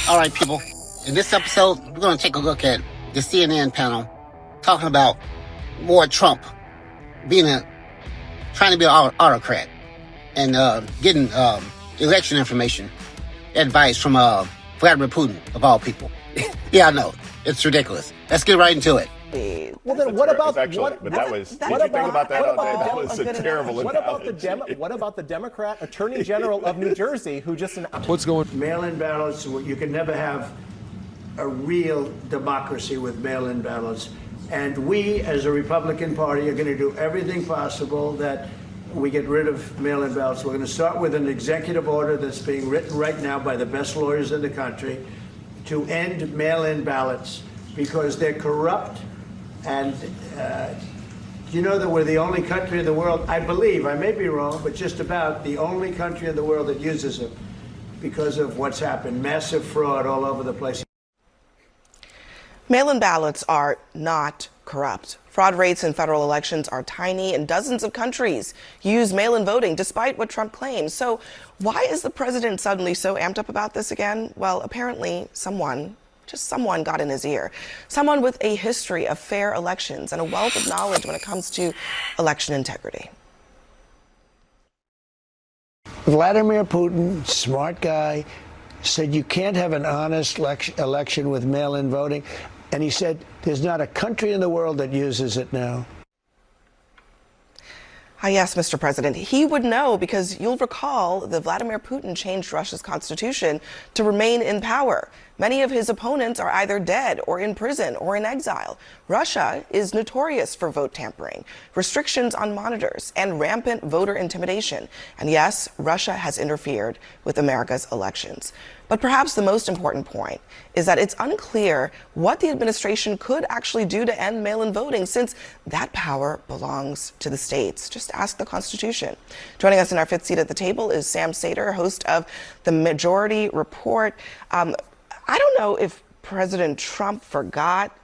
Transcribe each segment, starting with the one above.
All right, people. In this episode, we're going to take a look at the CNN panel talking about more Trump trying to be an autocrat and getting election information, advice from Vladimir Putin, of all people. Yeah, I know. It's ridiculous. Let's get right into it. Well, then what about that was a terrible analogy. What about the Democrat Attorney General of New Jersey who just announced what's going on? Mail-in ballots, you can never have a real democracy with mail-in ballots. And we, as a Republican Party, are going to do everything possible that we get rid of mail-in ballots. We're going to start with an executive order that's being written right now by the best lawyers in the country to end mail-in ballots because they're corrupt. And you know that we're the only country in the world, I believe, I may be wrong, but just about the only country in the world that uses them because of what's happened. Massive fraud all over the place. Mail-in ballots are not corrupt. Fraud rates in federal elections are tiny, and dozens of countries use mail-in voting, despite what Trump claims. So why is the president suddenly so amped up about this again? Well, apparently someone got in his ear. Someone with a history of fair elections and a wealth of knowledge when it comes to election integrity. Vladimir Putin, smart guy, said you can't have an honest election with mail-in voting. And he said there's not a country in the world that uses it now. Yes, Mr. President, he would know because you'll recall that Vladimir Putin changed Russia's constitution to remain in power. Many of his opponents are either dead or in prison or in exile. Russia is notorious for vote tampering, restrictions on monitors, and rampant voter intimidation. And yes, Russia has interfered with America's elections. But perhaps the most important point is that it's unclear what the administration could actually do to end mail-in voting, since that power belongs to the states. Just ask the Constitution. Joining us in our fifth seat at the table is Sam Seder, host of the Majority Report. I don't know if President Trump forgot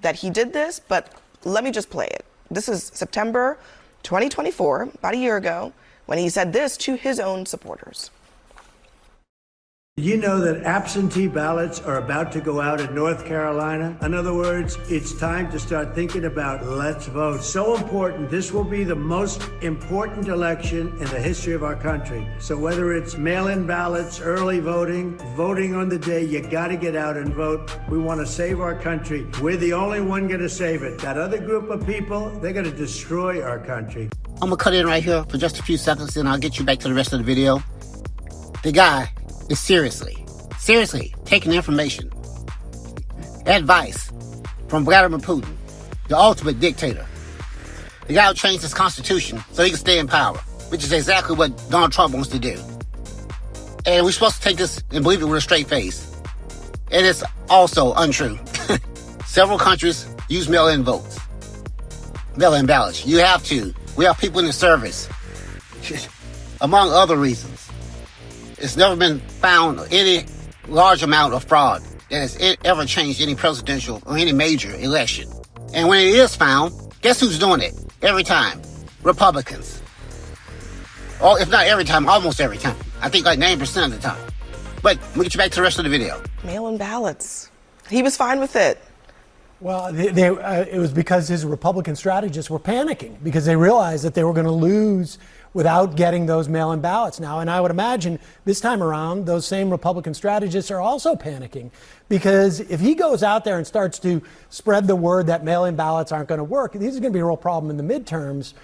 that he did this, but let me just play it. This is September 2024, about a year ago, when he said this to his own supporters. You know that absentee ballots are about to go out in North Carolina? In other words, it's time to start thinking about let's vote. So important. This will be the most important election in the history of our country. So whether it's mail-in ballots, early voting, voting on the day, you got to get out and vote. We want to save our country. We're the only one going to save it. That other group of people, they're going to destroy our country. I'm going to cut in right here for just a few seconds, and I'll get you back to the rest of the video. The guy is seriously taking information, advice from Vladimir Putin, the ultimate dictator. The guy who changed his constitution so he can stay in power, which is exactly what Donald Trump wants to do. And we're supposed to take this and believe it with a straight face. And it's also untrue. Several countries use mail-in votes, mail-in ballots. You have to. We have people in the service, among other reasons. It's never been found any large amount of fraud that has ever changed any presidential or any major election. And when it is found, guess who's doing it? Every time. Republicans. Or if not every time, almost every time. I think like 90% of the time. But we'll get you back to the rest of the video. Mail-in ballots. He was fine with it. Well, it was because his Republican strategists were panicking because they realized that they were going to lose without getting those mail-in ballots now. And I would imagine this time around, those same Republican strategists are also panicking because if he goes out there and starts to spread the word that mail-in ballots aren't going to work, this is going to be a real problem in the midterms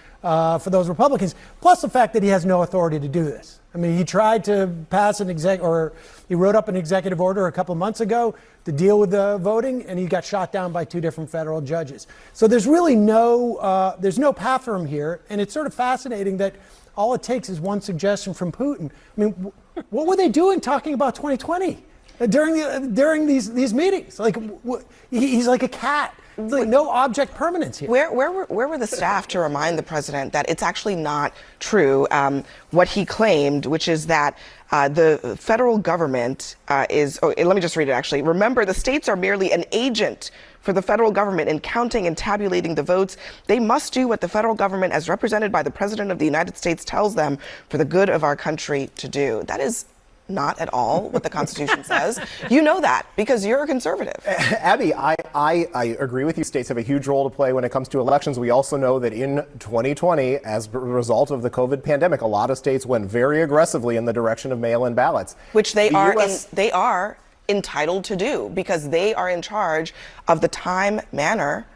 for those Republicans, plus the fact that he has no authority to do this. I mean, he tried to pass he wrote up an executive order a couple of months ago to deal with the voting, and he got shot down by 2 different federal judges. So there's really there's no path for him here, and it's sort of fascinating that all it takes is one suggestion from Putin. I mean, what were they doing talking about 2020 during these meetings? Like, he's like a cat. Like no object permanence here. Where were the staff to remind the president that it's actually not true what he claimed, which is that the federal government is, let me just read it actually. Remember, the states are merely an agent for the federal government in counting and tabulating the votes. They must do what the federal government, as represented by the President of the United States, tells them for the good of our country to do. That is not at all what the Constitution says. You know that because you're a conservative. Abby, I agree with you. States have a huge role to play when it comes to elections. We also know that in 2020, as a result of the COVID pandemic, a lot of states went very aggressively in the direction of mail-in ballots. Which they are entitled to do because they are in charge of the time, manner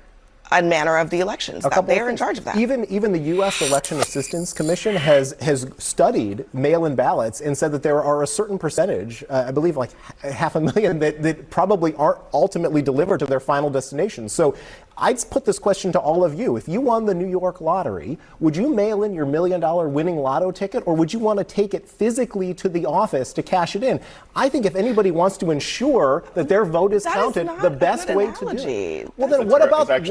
of the elections. They are in charge of that. Even the U.S. Election Assistance Commission has studied mail-in ballots and said that there are a certain percentage, I believe like 500,000, that probably aren't ultimately delivered to their final destination. So I'd put this question to all of you. If you won the New York lottery, would you mail in your $1 million winning lotto ticket, or would you want to take it physically to the office to cash it in? I think if anybody wants to ensure that their vote is counted, the best way to do it. Well, then what about That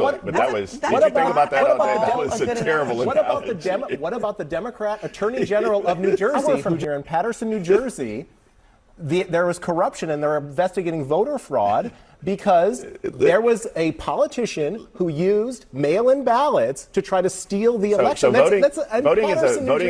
was a terrible analogy. What about the Democrat Attorney General of New Jersey, who's here in Paterson, New Jersey? There was corruption and they're investigating voter fraud because there was a politician who used mail-in ballots to try to steal the election. So voting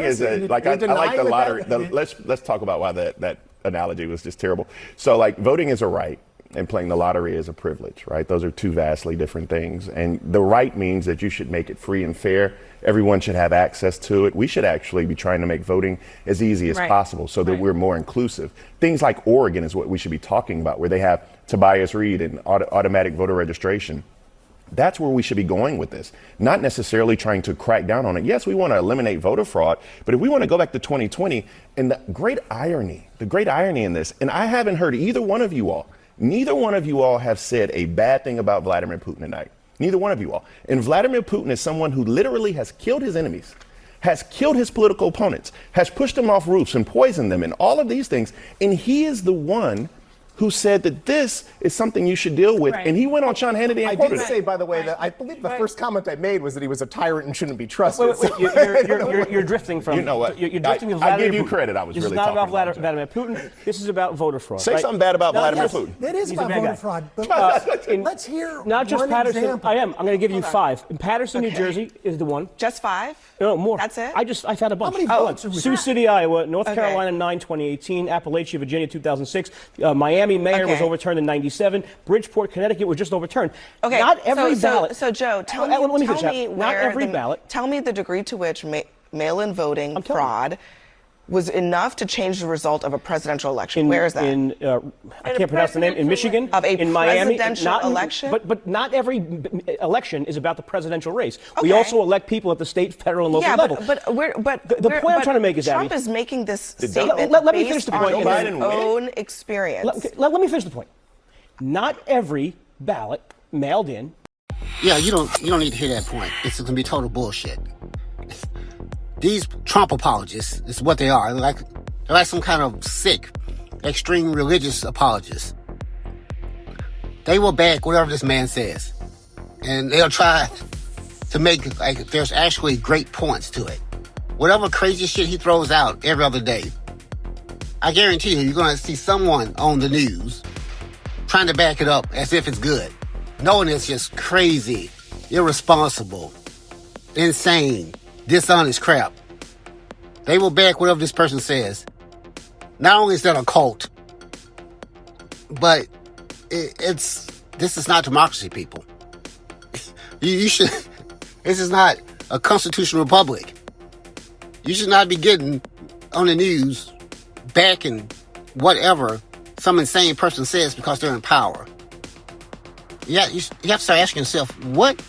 is I like the lottery. Let's talk about why that analogy was just terrible. So like voting is a right and playing the lottery is a privilege, right? Those are two vastly different things. And the right means that you should make it free and fair. Everyone should have access to it. We should actually be trying to make voting as easy as possible so that we're more inclusive. Things like Oregon is what we should be talking about, where they have Tobias Read and automatic voter registration. That's where we should be going with this, not necessarily trying to crack down on it. Yes, we want to eliminate voter fraud, but if we want to go back to 2020, and the great irony in this, and I haven't heard either one of you all, neither one of you all have said a bad thing about Vladimir Putin tonight. Neither one of you all. And Vladimir Putin is someone who literally has killed his enemies, has killed his political opponents, has pushed them off roofs and poisoned them and all of these things. And he is the one who said that this is something you should deal with. And he went on Sean Hannity and I quoted did say, by the way, that I believe the first comment I made was that he was a tyrant and shouldn't be trusted. You're drifting from. You know what? You're drifting with I Vladimir give you Putin. credit. I was this really is not talking about Vladimir Putin. This is about voter fraud. Say something bad about Vladimir yes. Putin. It is He's a about bad voter guy. fraud. But let's hear Not just one Paterson. example. I'm going to give you 5. In Paterson, New Jersey is the one. Just 5? No, more. That's it? I've had a bunch. How many votes are we Sioux City, Iowa, North Okay. Carolina 9, 2018, Appalachia, Virginia 2006, Miami mayor was Okay. overturned in 97, Bridgeport, Connecticut was just overturned. Okay. Not every ballot. So Joe, tell Let me me finish that. where Not every ballot. Tell me the degree to which mail-in voting I'm telling fraud was enough to change the result of a presidential election. Where is that? I can't pronounce the name. In Michigan, of a in Miami, presidential election? But not every election is about the presidential race. We Okay. also elect people at the state, federal, and local level. The point I'm trying to make is, Trump Abby, is making this statement let me finish based the point. on Joe his Biden win? own experience. let me finish the point. Not every ballot mailed in. Yeah, you don't need to hear that point. It's going to be total bullshit. These Trump apologists is what they are. They're like some kind of sick, extreme religious apologists. They will back whatever this man says. And they'll try to make there's actually great points to it. Whatever crazy shit he throws out every other day, I guarantee you're going to see someone on the news trying to back it up as if it's good. Knowing it's just crazy, irresponsible, insane, dishonest crap. They will back whatever this person says. Not only is that a cult, but this is not democracy, people. This is not a constitutional republic. You should not be getting on the news backing whatever some insane person says because they're in power. Yeah, you have to start asking yourself, what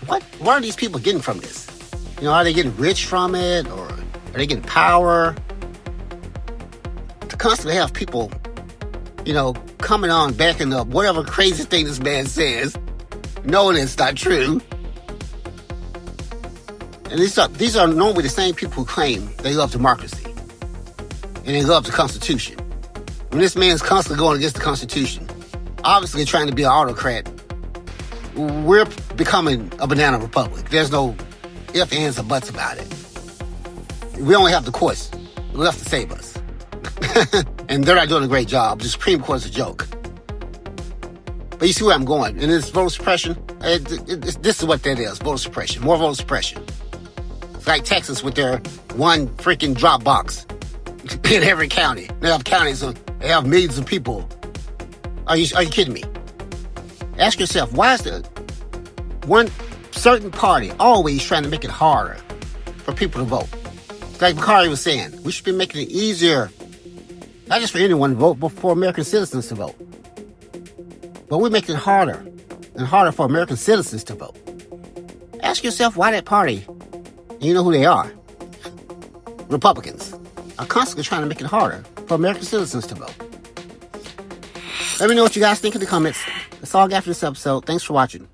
are these people getting from this? Are they getting rich from it, or are they getting power? To constantly have people, coming on backing up whatever crazy thing this man says, knowing it's not true. And these are normally the same people who claim they love democracy and they love the Constitution. When this man's constantly going against the Constitution, obviously trying to be an autocrat, we're becoming a banana republic. There's no ifs, ands, or buts about it. We only have the courts left to save us. And they're not doing a great job. The Supreme Court's a joke. But you see where I'm going. And this voter suppression, this is what that is, voter suppression. More voter suppression. It's like Texas with their one freaking drop box. in every county. They have counties, they have millions of people. Are you kidding me? Ask yourself, why is the one certain party always trying to make it harder for people to vote? Like Bakari was saying, we should be making it easier, not just for anyone to vote, but for American citizens to vote. But we're making it harder and harder for American citizens to vote. Ask yourself why that party, and you know who they are, Republicans, are constantly trying to make it harder for American citizens to vote. Let me know what you guys think in the comments. That's all I got for this episode. Thanks for watching.